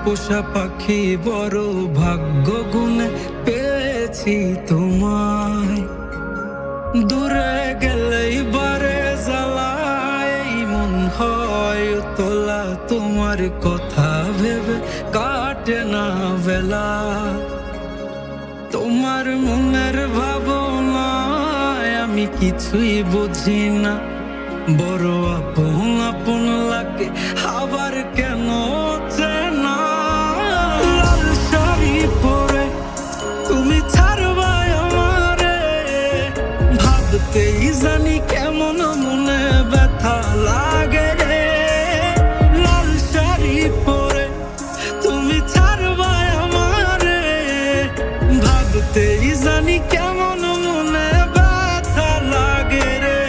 পোষা পাখি বড় ভাগ্য গুণে পেয়েছি তোমায়। দূরে গেলেই বারে জ্বালায় মন হয় তোলা, তোমার কথা ভেবে কাটে না বেলা। তোমার মনের ভাবনায় আমি কিছুই বুঝি না, বড় আপন আপন লাগে আবার কেন চেনা। লাল শাড়ি পরে তুমি ছাড়বাই আমারে, ভাবতেই জানি কেমন মনে ব্যথা লাগে রে। লাল শাড়ি পরে তুমি ছাড়বাই আমারে, ভাবতেই জানি কেমন মনে ব্যথা লাগে রে।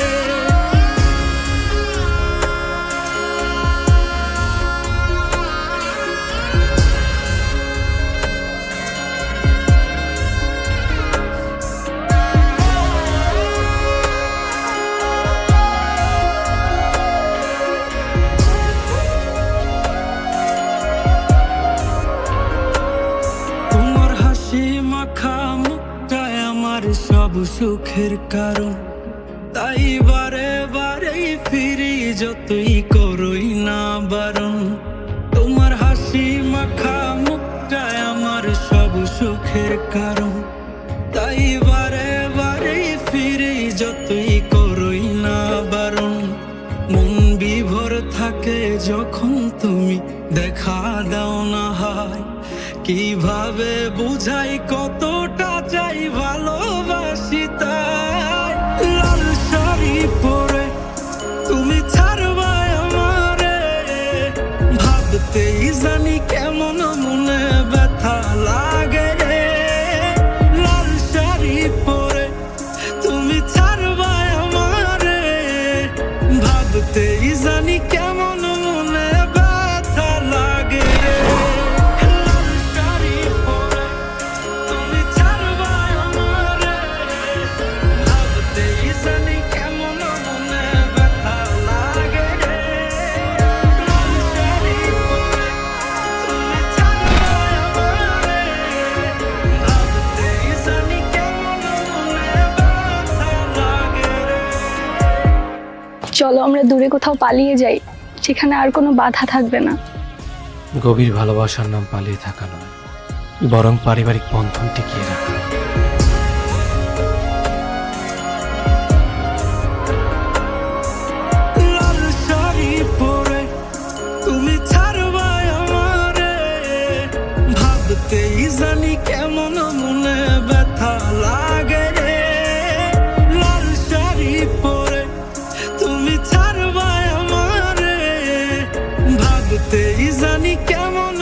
তোমার হাসি মাখা মুখটায় আমার সব সুখের কারণ, তাই বারে বারেই ফিরি যতই করই না বারণ। তোমার হাসি মাখা মুখটায় আমার সব সুখের কারণ, তাই বারে বারেই ফিরি যতই করই না বারণ। মন বিভোর থাকে যখন তুমি দেখা দাও না হয়, কিভাবে বুঝাই কতটা চাই ভালোবাসি তাই। লাল শাড়ি পরে তুমি ছাড়বাই আমারে, ভাবতেই জানি কেমন মনে ব্যথা লাগে রে। লাল শাড়ি পরে তুমি ছাড়বাই আমারে, ভাবতেই জানি কেমন মনে ব্যথা লাগে রে। লাল শাড়ি পরে তুমি ছাড়বাই আমারে, ভাবতেই জানি কেমন মনে ব্যথা লাগে রে। লাল শাড়ি পরে তুমি ছাড়বাই আমারে, ভাবতেই জানি কেমন মনে ব্যথা লাগে রে। চলো আমরা দূরে কোথাও পালিয়ে যাই, যেখানে আর কোনো বাধা থাকবে না। গভীর ভালোবাসার নাম পালিয়ে থাকা নয়, বরং পারিবারিক বন্ধন টিকিয়ে রাখা। লাল শাড়ি পরে তুমি ছাড়বাই আমারে, ভাবতেই জানি কেমন মনে ব্যথা লাগে রে। লাল শাড়ি পরে তুমি ছাড়বাই আমারে, ভাবতেই জানি কেমন